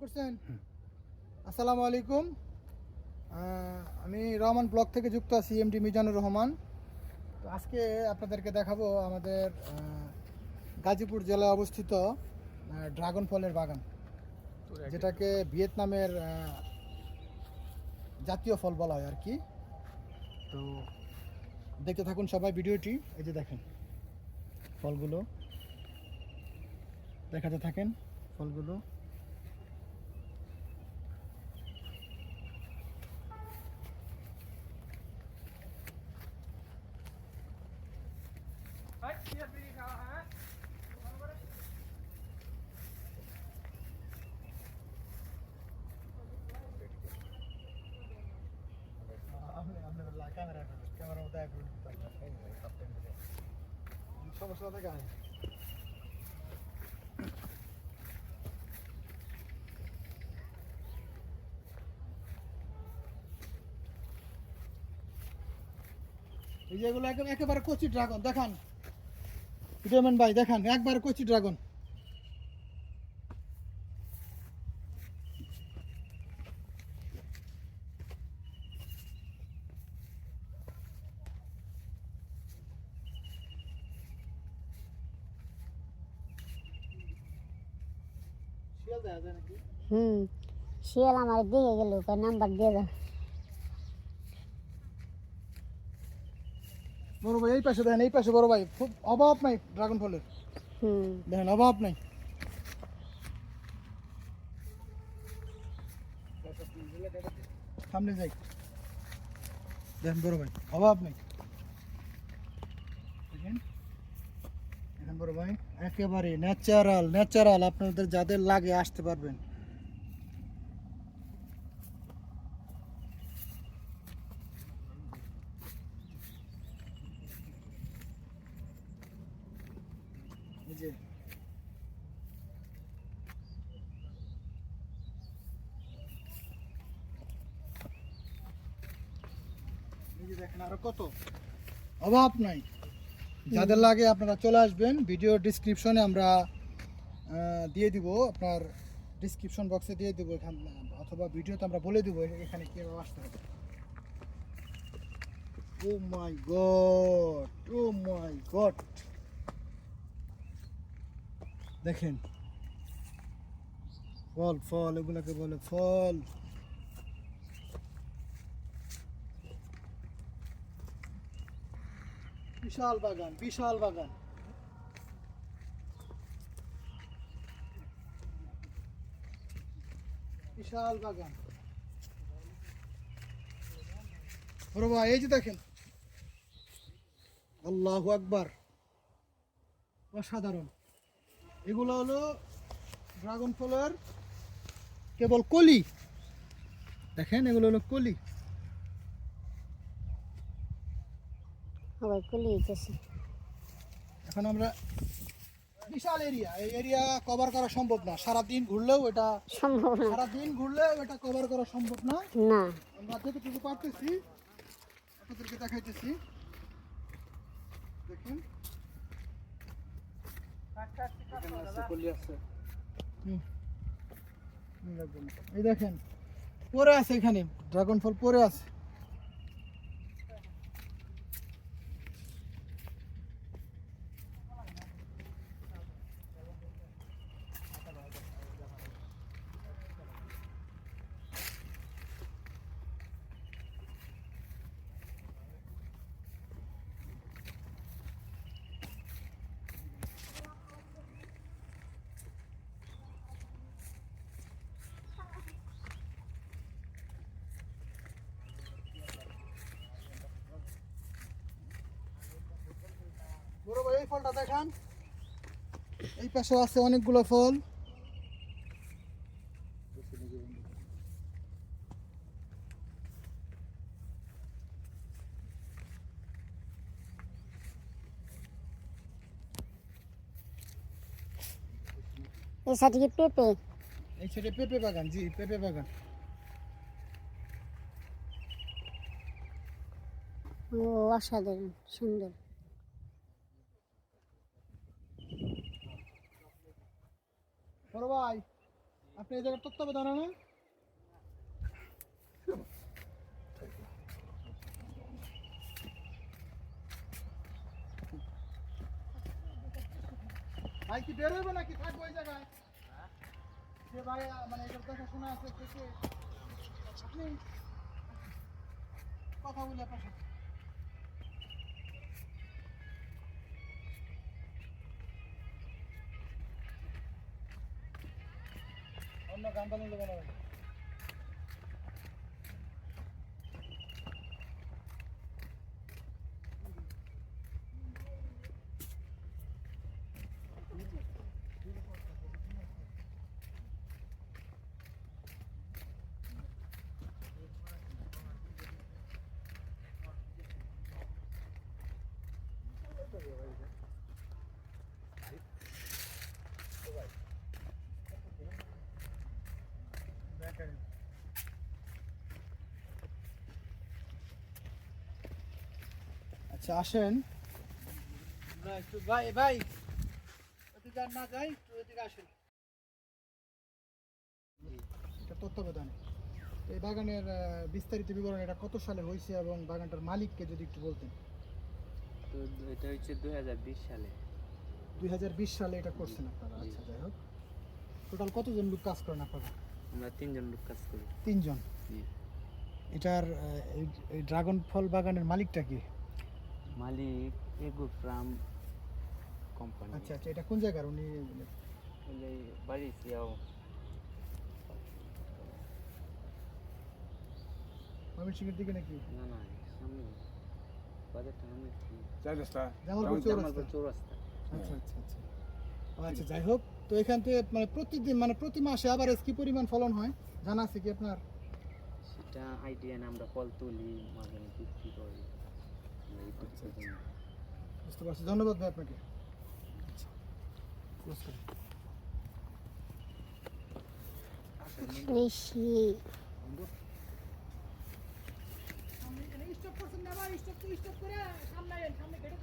করছেন। আসসালামু আলাইকুম। আমি রহমান ব্লগ থেকে যুক্ত আছি, এমডি মিজানুর রহমান। তো আজকে আপনাদেরকে দেখাবো আমাদের গাজীপুর জেলায় অবস্থিত ড্রাগন ফলের বাগান, যেটাকে ভিয়েতনামের জাতীয় ফল বলা হয় আর কি। তো দেখতে থাকুন সবাই ভিডিওটি। এই যে দেখেন ফলগুলো, দেখাতে থাকেন ফলগুলো। সমস্যা থাকে এই যেগুলো একেবারে কচি ড্রাগন দেখান, ভিটামিন ভাই দেখান, একবারে কচি ড্রাগন। শিয়াল দেখা যায় নাকি? শিয়াল আমার দিকে গেল, নাম্বার দিয়ে দাও। বড় ভাই এই পাশে দেখেন, এই পাশে বড় ভাই, খুব অভাব নাই ড্রাগন ফলের, দেখেন অভাব নাই। সামনে যাই, দেখেন বড় ভাই অভাব নাই, দেখেন দেখেন বড় ভাই, একেবারে ন্যাচারাল ন্যাচারাল। আপনাদের যাদের লাগে আসতে পারবেন। এই যে দেখেন আরো কত, অভাব নাই। যাদের লাগে আপনারা চলে আসবেন। ভিডিও ডিসক্রিপশনে আমরা দিয়ে দিব, আপনার ডিসক্রিপশন বক্সে দিয়ে দেবো এখান, অথবা ভিডিওতে আমরা বলে দেবো এখানে কীভাবে আসতে হবে। ও মাই গড, ও মাই গড, দেখেন ফল ফল, এগুলাকে বলে ফল। বিশাল বাগান, বিশাল বাগান। বিশাল বাগান বড় ভাই, এই যে দেখেন, আল্লাহু আকবার, অসাধারণ। এগুলো হলো ড্রাগন ফলের কেবল কলি, দেখেন এগুলো হলো কলি। সবাই কলি হইতেছে। এখন আমরা বিশাল এরিয়া, এই এরিয়া কভার করা সম্ভব না, সারাদিন ঘুরলেও এটা, সম্ভব না। সারাদিন ঘুরলেও এটা কভার করা সম্ভব না। না, আমরা যতটুকু পারতেছি আপনাদেরকে দেখাইতেছি, দেখুন এই দেখেন পরে আছে, এখানে ড্রাগন ফল পরে আছে। বড় ভাই এই ফলটা দেখান, এই পাশে আছে অনেকগুলো ফল। এই সাইডে কি পেঁপে? এই ছেড়ে পেঁপে বাগান, জি পেঁপে বাগান। ও অসাধারণ সুন্দর। বড় ভাই আপনি এই জায়গার তত্ত্বাবধান না? ভাই কি বের হইব নাকি থাকবো ওই জায়গায়? যে ভাই মানে এটার দেখাশোনা আছে কে কে? আপনি কথা বলি আপনার সাথে। অন্য গান বাজনা দেবো না। আচ্ছা আসেন আমরা একটু ভাই ভাই ওদিকে আর না যাই একটু এদিকে আসেন। এটা তত্ত্বাবধানে এই বাগানের বিস্তারিত বিবরণ এটা কত সালে হয়েছে এবং বাগানটার মালিককে যদি একটু বলতেন। তো এটা হচ্ছে 2020 সালে। 2020 সালে এটা করছেন আপনারা? জি। আচ্ছা যাই হোক, টোটাল কতজন লোক কাজ করেন আপনারা? আমরা 3 জন লোক কাজ করি। 3 জন। জি। এটার এই ড্রাগন ফল বাগানের মালিকটা কি? মালিক এগো ফার্ম কোম্পানি। আচ্ছা আচ্ছা, এটা কোন জায়গার উনি? বলে বাড়ি সিয়াও। ময়মনসিংহের দিকে নাকি? না না, সামনে বাজারটা নামে কি? জামালপুর চৌরাস্তা। জামালপুর চৌরাস্তা। আচ্ছা আচ্ছা আচ্ছা। ও আচ্ছা যাই হোক, তো এখান থেকে মানে প্রতিদিন মানে প্রতি মাসে আভারেজ কি পরিমাণ ফলন হয় জানা আছে কি আপনার? সেটা আইডিয়া না, আমরা ফল তুলি মাঝে মাঝে বিক্রি করি। আচ্ছা, আচ্ছা। বুঝতে পারছি, ধন্যবাদ ভাই আপনাকে। আচ্ছা, close করুন। বেশি স্টপ করছেন না ভাই? স্টপ করে সামনে সামনে গেটে